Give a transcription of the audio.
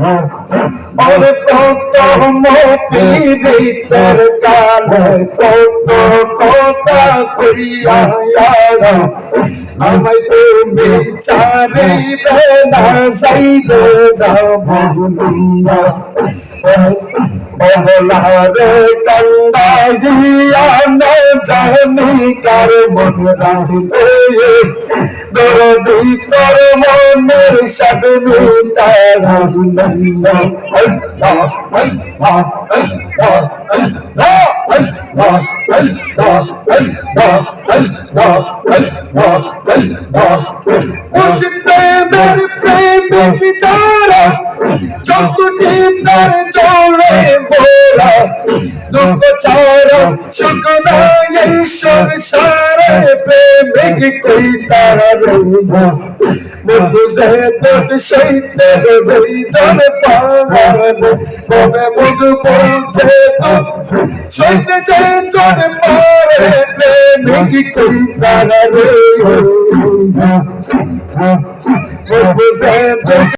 और মতি ভিতর কালে কত কথা কইয়া আমায় তুমি চারিবে না যাইবে না ভুলিয়া বলারে কান্দাইয়া না জানি কার মন রাখিবে দরদি তোর মনের সাথে মিটারা লইয়া আল্লাহ আল্লাহ আল্লাহ আল্লাহ আল্লাহ আল্লাহ আল্লাহ আল্লাহ আল্লাহ আল্লাহ মুর্শিদ প্রেমের প্রেমিক যারা চকুটি তার চলে মোরা দুঃখ ছাড়া সুখ নাই এই সংসারে প্রেমিক কই তারা রইয়া মধু সে মধু সইতে গজরি জন পাগল ববে মধু পৌঁছে তো সইতে যে জন পারে প্রেমিক কই তারা রইয়া মধু সে